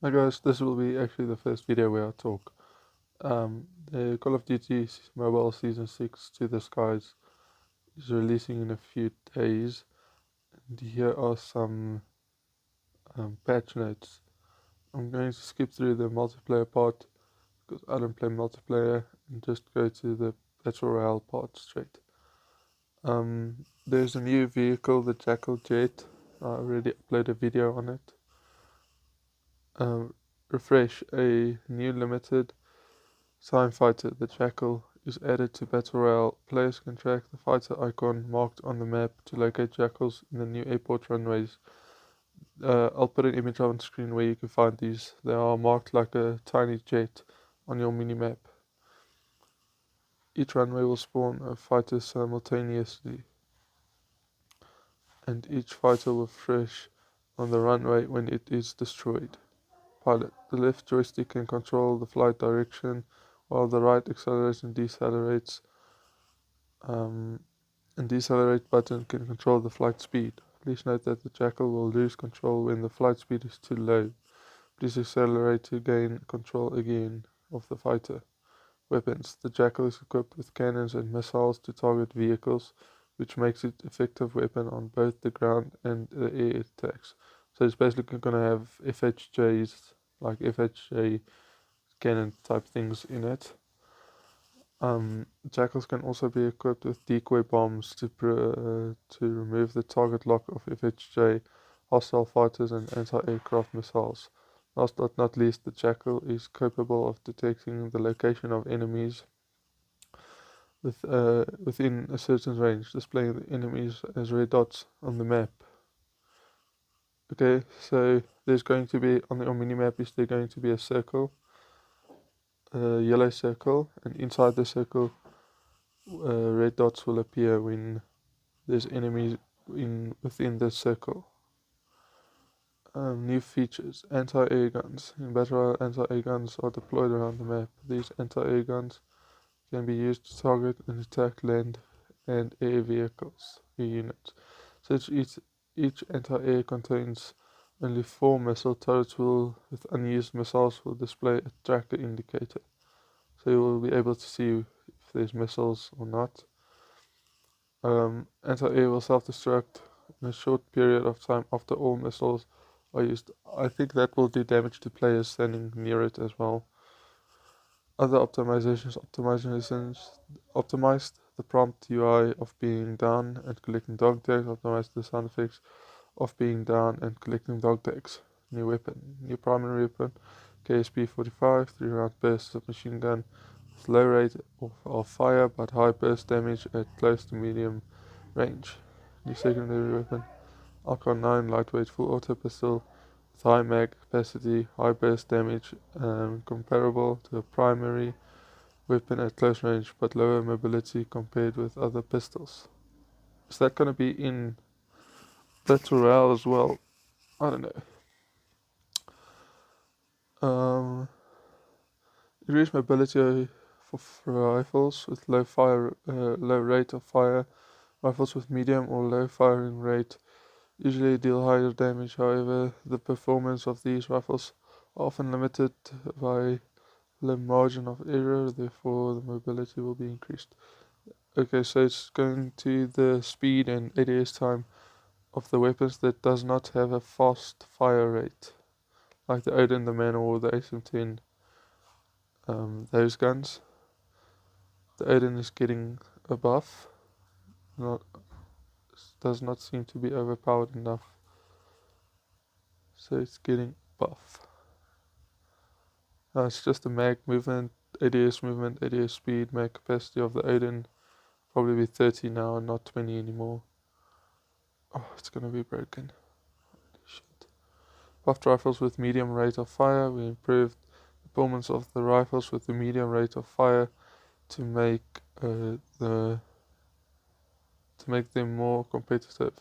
Hi guys, this will be actually the first video where I talk. The Call of Duty Mobile Season 6 To The Skies is releasing in a few days, and here are some patch notes. I'm going to skip through the multiplayer part because I don't play multiplayer and just go to the Battle Royale part straight. There's a new vehicle, the Jackal Jet. I already uploaded a video on it. Refresh, a new limited Time Fighter, the Jackal, is added to Battle Royale. Players can track the fighter icon marked on the map to locate jackals in the new airport runways. I'll put an image on screen where you can find these. They are marked like a tiny jet on your mini-map. Each runway will spawn a fighter simultaneously, and each fighter will refresh on the runway when it is destroyed. Pilot. The left joystick can control the flight direction, while the right accelerates and decelerates. And decelerate button can control the flight speed. Please note that the Jackal will lose control when the flight speed is too low. Please accelerate to gain control again of the fighter. Weapons. The Jackal is equipped with cannons and missiles to target vehicles, which makes it an effective weapon on both the ground and the air attacks. So it's basically going to have FHJs, like FHJ cannon type things in it. Jackals can also be equipped with decoy bombs to remove the target lock of FHJ, hostile fighters, and anti-aircraft missiles. Last but not least, the Jackal is capable of detecting the location of enemies within a certain range, displaying the enemies as red dots on the map. Okay, so there's going to be, on your mini-map, is there going to be a circle, a yellow circle, and inside the circle, red dots will appear when there's enemies within the circle. New features. Anti-air guns. In Battle Royale, anti-air guns are deployed around the map. These anti-air guns can be used to target and attack land and air vehicles or units. So each anti-air contains only 4 missile turrets with unused missiles will display a tracker indicator. So you will be able to see if there's missiles or not. Anti-air will self-destruct in a short period of time after all missiles are used. I think that will do damage to players standing near it as well. Other optimized the prompt UI of being down and collecting dog tags, optimized the sound effects of being down and collecting dog tags. New weapon, new primary weapon, KSP-45, 3-round bursts of machine gun with low rate of fire but high burst damage at close to medium range. New secondary weapon, Alcon 9 lightweight full auto pistol with high mag capacity, high burst damage, comparable to a primary weapon at close range but lower mobility compared with other pistols. Is that going to be in Battle Royale as well? I don't know. Increased mobility for rifles with low rate of fire. Rifles with medium or low firing rate usually deal higher damage. However, the performance of these rifles are often limited by the margin of error, therefore the mobility will be increased. Okay, so it's going to the speed and ADS time of the weapons that does not have a fast fire rate, like the Odin, the Man, or the ASM-10. Those guns. The Odin is getting a buff. Not does not seem to be overpowered enough, so it's getting buff. It's just the mag movement, ADS speed, mag capacity of the Odin. Probably be 30 now and not 20 anymore. Oh, it's gonna be broken. Shit. Buffed rifles with medium rate of fire. We improved the performance of the rifles with the medium rate of fire to make them more competitive.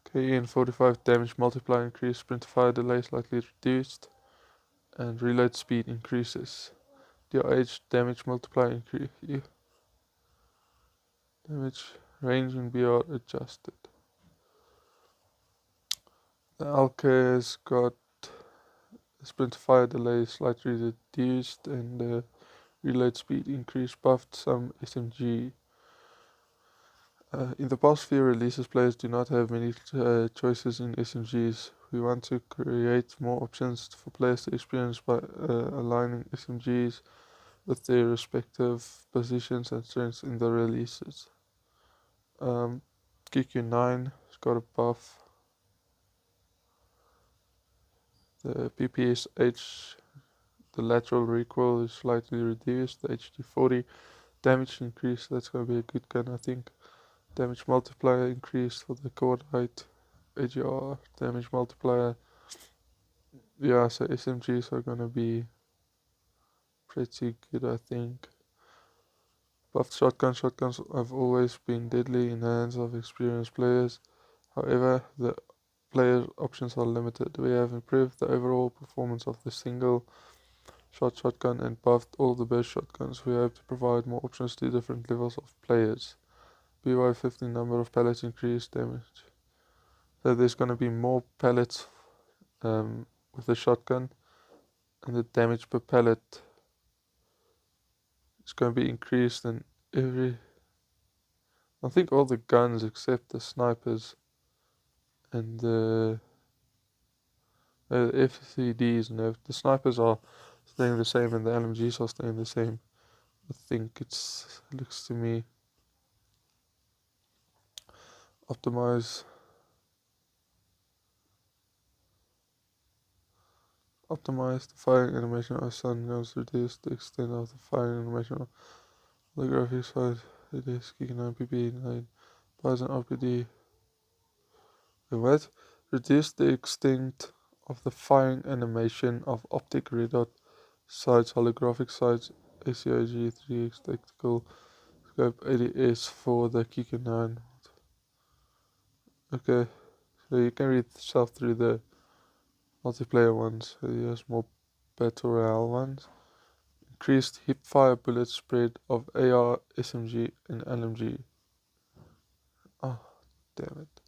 KN-45 damage multiplier increased, sprint fire delay slightly reduced, and reload speed increases. DRH damage multiplier increase. Damage range and BR adjusted. The Alka has got the sprint fire delay is slightly reduced, and the reload speed increase buffed some SMG. In the past few releases, players do not have many choices in SMGs. We want to create more options for players to experience by aligning SMGs with their respective positions and strengths in the releases. QQ9 has got a buff. The PPSH, the lateral recoil is slightly reduced. The HD40 damage increase, that's going to be a good gun, I think. Damage multiplier increase for the cordite. AGR damage multiplier. Yeah, so SMGs are going to be pretty good, I think. Buffed shotguns. Shotguns have always been deadly in the hands of experienced players. However, the player options are limited. We have improved the overall performance of the single shot shotgun and buffed all the best shotguns. We hope to provide more options to different levels of players. BY-15 number of pellets increased damage. So there's going to be more pellets with the shotgun, and the damage per pellet is going to be increased in I think all the guns except the snipers and the FCDs. No, the snipers are staying the same and the LMGs are staying the same. I think it looks to me. Optimize the firing animation of sun guns, reduce the extent of the firing animation of the graphics side. It is kicking 9 PP9 buys an RPD. Wait, what? Reduce the extent of the firing animation of optic red dot sights, holographic sights, ACIG 3X tactical scope 80S for the QQ9. Okay, so you can read yourself through the multiplayer ones. So here's more battle royale ones. Increased hipfire bullet spread of AR, SMG, and LMG. Oh, damn it.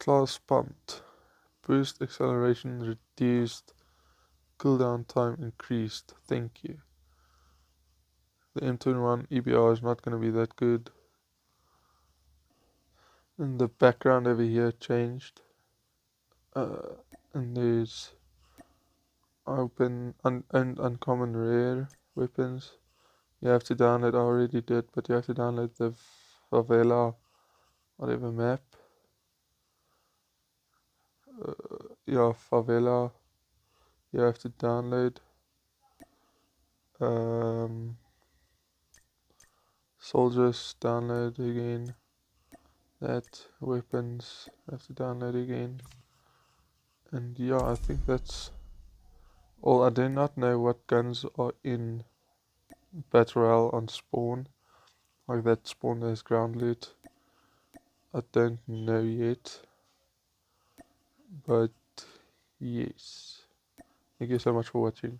Class pumped. Boost acceleration reduced. Cooldown time increased. Thank you. The M21 EBR is not going to be that good. And the background over here changed. And there's open and uncommon rare weapons. You have to download, I already did, but you have to download the favela whatever map. Yeah, favela. You have to download. Soldiers, download again. That weapons, have to download again. And yeah, I think that's all. I do not know what guns are in Battle Royale on spawn. Like that spawn has ground loot. I don't know yet. But yes. Thank you so much for watching.